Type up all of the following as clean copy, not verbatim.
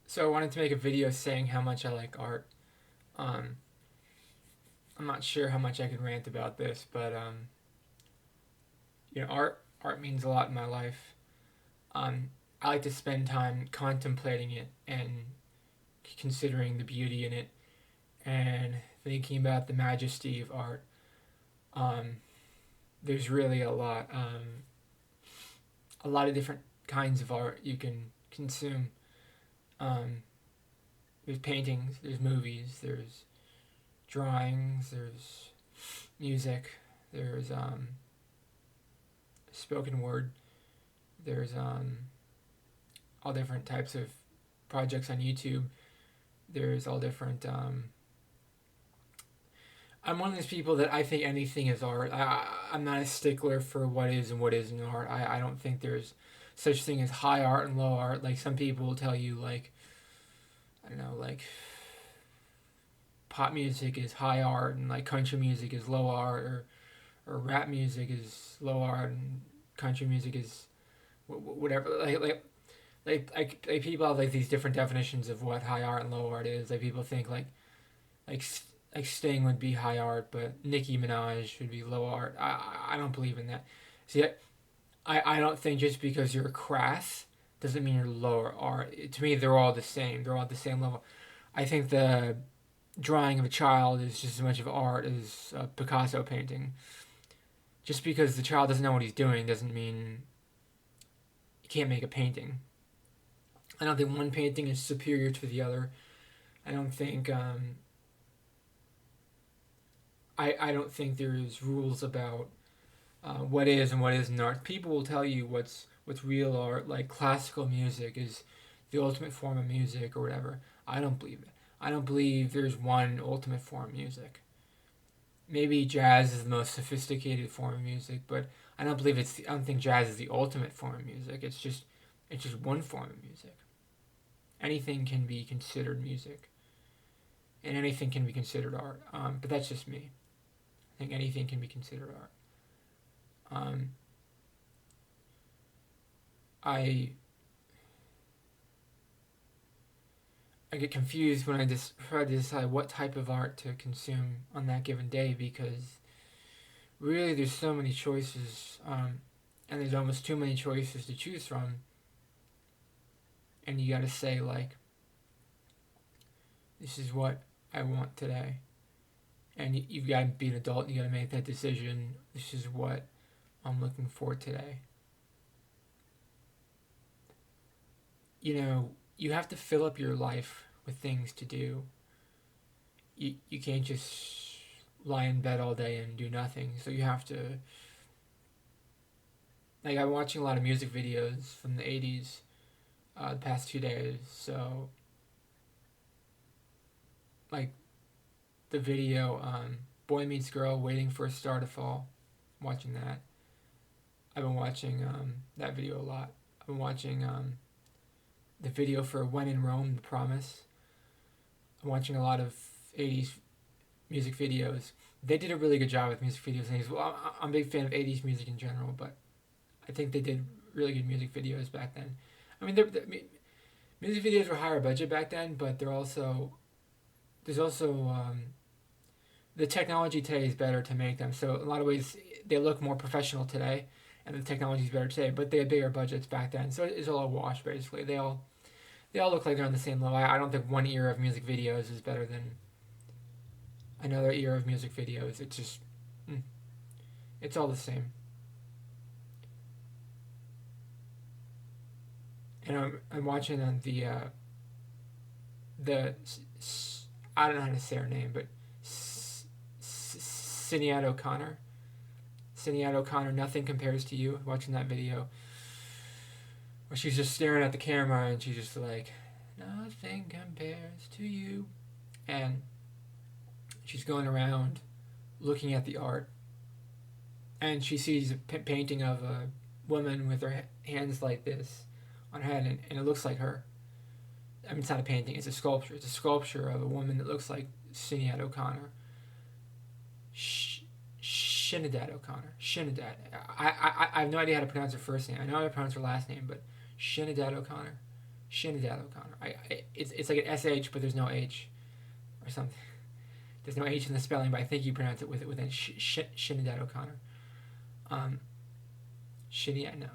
So I wanted to make a video saying how much I like art. Um, I'm not sure how much I can rant about this, but art means a lot in my life. Um, I like to spend time contemplating it and considering the beauty in it and thinking about the majesty of art. Um, there's really a lot of different kinds of art you can consume. Um, there's paintings, there's movies, there's drawings, there's music, there's spoken word, there's all different types of projects on YouTube. There's all different. I'm one of those people that I think anything is art. I'm not a stickler for what is and what isn't art. I don't think there's such thing as high art and low art. Like some people will tell you, like, I don't know, like pop music is high art and like country music is low art, or rap music is low art and country music is whatever. Like people have like these different definitions of what high art and low art is. Like people think like like Sting would be high art, but Nicki Minaj would be low art. I don't believe in that. See, I don't think just because you're crass doesn't mean you're lower art. To me, they're all the same. They're all at the same level. I think the drawing of a child is just as much of art as a Picasso painting. Just because the child doesn't know what he's doing doesn't mean you can't make a painting. I don't think one painting is superior to the other. I don't think I don't think there's rules about what is and what isn't art. People will tell you what's real art, like classical music is the ultimate form of music or whatever. I don't believe it. I don't believe there's one ultimate form of music. Maybe jazz is the most sophisticated form of music, but I don't believe I don't think jazz is the ultimate form of music. It's just one form of music. Anything can be considered music, and anything can be considered art. But that's just me. I think anything can be considered art. Um, I I get confused when I just try to decide what type of art to consume on that given day because really there's so many choices, and there's almost too many choices to choose from, and you got to say like, this is what I want today, and you've got to be an adult. And you got to make that decision. This is what I'm looking for today. You have to fill up your life with things to do. You can't just lie in bed all day and do nothing. So you have to, like, I'm watching a lot of music videos from the 80s the past 2 days. So like the video Boy Meets Girl Waiting for a Star to Fall. I'm watching that. I've been watching that video a lot. I've been watching the video for When in Rome, The Promise. I'm watching a lot of 80s music videos. They did a really good job with music videos. And well, I'm a big fan of 80s music in general, but I think they did really good music videos back then. I mean, music videos were higher budget back then, but there's also the technology today is better to make them. So in a lot of ways, they look more professional today, and the technology is better today. But they had bigger budgets back then, so it's all a wash basically. They all look like they're on the same level. I don't think one era of music videos is better than another era of music videos. It's just it's all the same. And I'm watching on the I don't know how to say her name, but Sinead O'Connor. Sinead O'Connor, Nothing Compares to You. Watching that video where she's just staring at the camera and she's just like, nothing compares to you. And she's going around looking at the art and she sees a painting of a woman with her hands like this on her head, and it looks like her. I mean, it's not a painting, it's a sculpture. It's a sculpture of a woman that looks like Sinead O'Connor. Shinadad O'Connor. Shinadad. I have no idea how to pronounce her first name. I know how to pronounce her last name, but Shinadad O'Connor. Shinadad O'Connor. It's like an SH, but there's no H or something. There's no H in the spelling, but I think you pronounce it with Shinadad O'Connor. Shinny, no.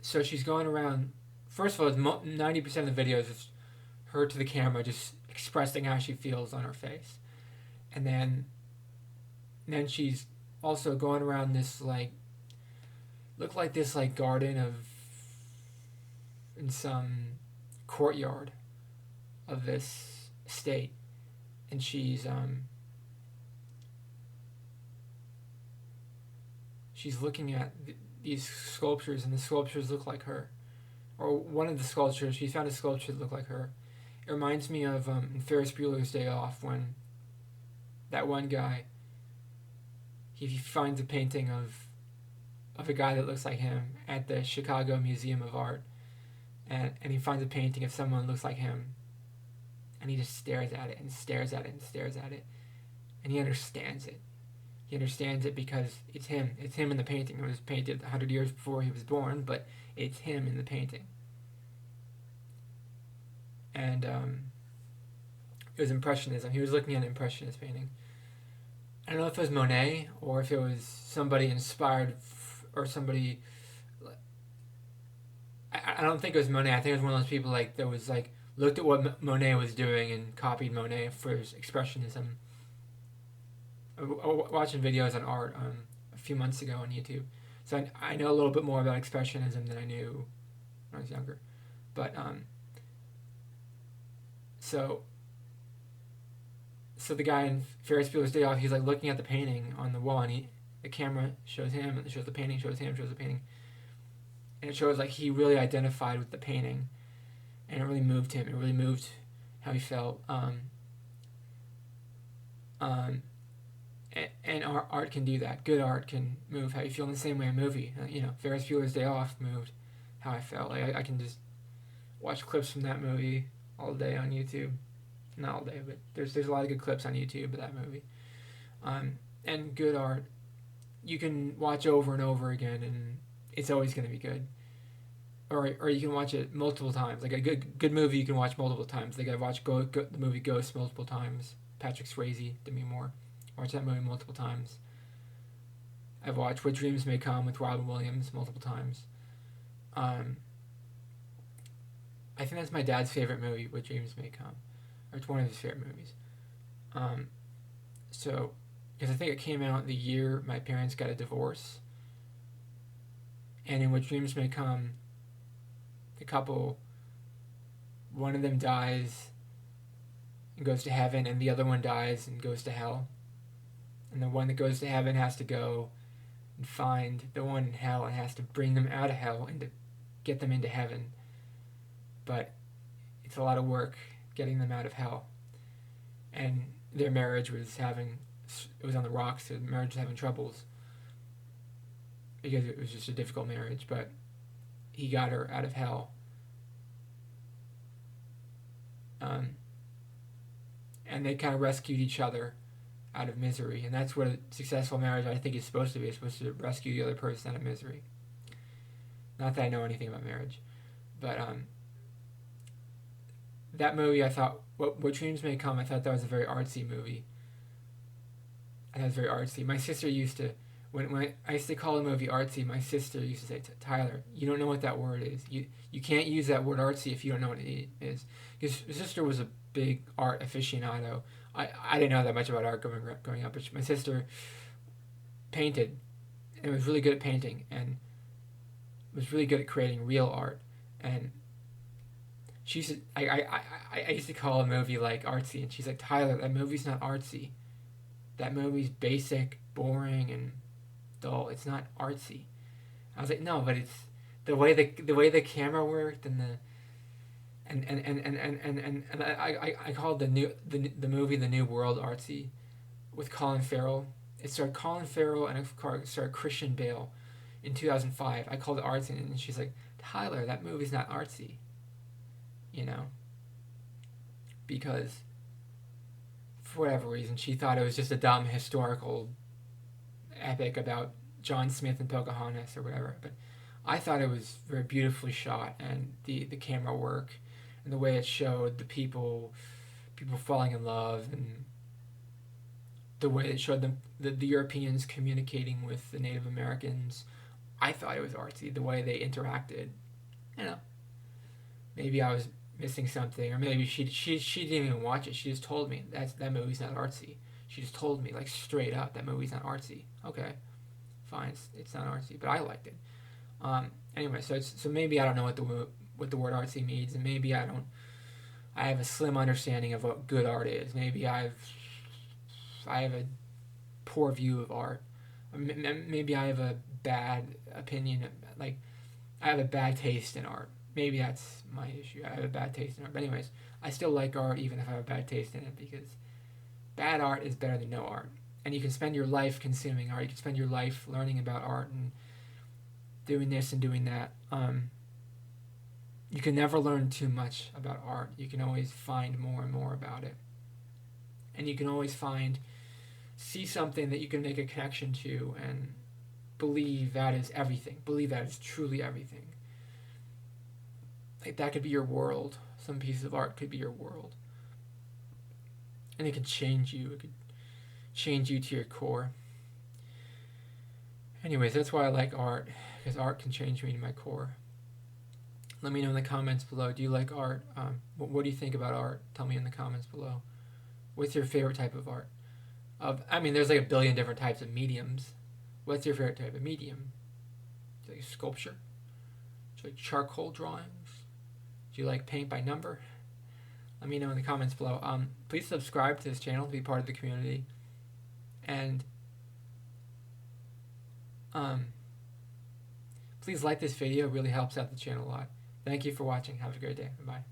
So she's going around. First of all, 90% of the videos is her to the camera, just expressing how she feels on her face, and then she's also going around this look like this garden of in some courtyard of this estate, and she's looking at these sculptures, and the sculptures look like her, or one of the sculptures. She found a sculpture that looked like her. It reminds me of in Ferris Bueller's Day Off, when that one guy, he finds a painting of a guy that looks like him at the Chicago Museum of Art, and he finds a painting of someone that looks like him, and he just stares at it and stares at it and stares at it, and he understands it. He understands it because it's him. It's him in the painting. It was painted 100 years before he was born, but it's him in the painting. And it was Impressionism. He was looking at an Impressionist painting. I don't know if it was Monet or if it was somebody inspired or somebody. I don't think it was Monet. I think it was one of those people that was looked at what Monet was doing and copied Monet for his Expressionism. Watching videos on art a few months ago on YouTube, so I know a little bit more about Expressionism than I knew when I was younger. But so the guy in Ferris Bueller's Day Off, he's looking at the painting on the wall, and the camera shows him, and it shows the painting, shows him, shows the painting, and it shows he really identified with the painting, and it really moved him. It really moved how he felt. And art can do that. Good art can move how you feel in the same way a movie. Ferris Bueller's Day Off moved how I felt. I can just watch clips from that movie all day on YouTube. Not all day, but there's a lot of good clips on YouTube of that movie. And good art, you can watch over and over again, and it's always going to be good. Or you can watch it multiple times. Like a good movie, you can watch multiple times. I've watched the movie Ghost multiple times. Patrick Swayze, Demi Moore. Watched that movie multiple times. I've watched What Dreams May Come with Robin Williams multiple times. I think that's my dad's favorite movie, What Dreams May Come. Or it's one of his favorite movies. So, because I think it came out the year my parents got a divorce. And in What Dreams May Come, the couple, one of them dies and goes to heaven, and the other one dies and goes to hell. And the one that goes to heaven has to go and find the one in hell and has to bring them out of hell and to get them into heaven. But it's a lot of work getting them out of hell. And their marriage was on the rocks. So the marriage was having troubles because it was just a difficult marriage. But he got her out of hell. And they kind of rescued each other out of misery, and that's what a successful marriage, I think, is supposed to be. It's supposed to rescue the other person out of misery. Not that I know anything about marriage, but that movie, I thought, What Dreams May Come, I thought that was a very artsy movie. I thought it was very artsy. My sister used to, when I used to call a movie artsy, my sister used to say, Tyler, you don't know what that word is. You can't use that word artsy if you don't know what it is. Because my sister was a big art aficionado. I didn't know that much about art growing up, but my sister painted and was really good at painting and was really good at creating real art. And she used to, I used to call a movie artsy, and she's like, Tyler, that movie's not artsy. That movie's basic, boring, and dull. It's not artsy. I was like, no, but it's the way the camera worked and I called the movie The New World artsy with Colin Farrell. It starred Colin Farrell and it starred Christian Bale in 2005. I called it artsy, and she's like, Tyler, that movie's not artsy. Because for whatever reason she thought it was just a dumb historical epic about John Smith and Pocahontas or whatever. But I thought it was very beautifully shot, and the camera work and the way it showed the people falling in love, and the way it showed them the Europeans communicating with the Native Americans. I thought it was artsy the way they interacted. You know, maybe I was missing something, or maybe she didn't even watch it. She just told me that movie's not artsy. She just told me like straight up that movie's not artsy. Okay, fine, it's not artsy, but I liked it. Anyway, so maybe I don't know what the word artsy means, and maybe I have a slim understanding of what good art is. Maybe I have a poor view of art. Maybe I have a bad opinion. Like I have a bad taste in art. Maybe that's my issue. I have a bad taste in art. But anyways, I still like art even if I have a bad taste in it, because bad art is better than no art. And you can spend your life consuming art. You can spend your life learning about art and doing this and doing that. You can never learn too much about art. You can always find more and more about it. And you can always see something that you can make a connection to and believe that is everything. Believe that is truly everything. Like that could be your world. Some piece of art could be your world. And it could change you. It could change you to your core. Anyways, that's why I like art, because art can change me to my core. Let me know in the comments below. Do you like art? What do you think about art? Tell me in the comments below. What's your favorite type of art? There's like a billion different types of mediums. What's your favorite type of medium? Do you like sculpture? Do you like charcoal drawings? Do you like paint by number? Let me know in the comments below. Please subscribe to this channel to be part of the community. And please like this video. It really helps out the channel a lot. Thank you for watching. Have a great day. Bye.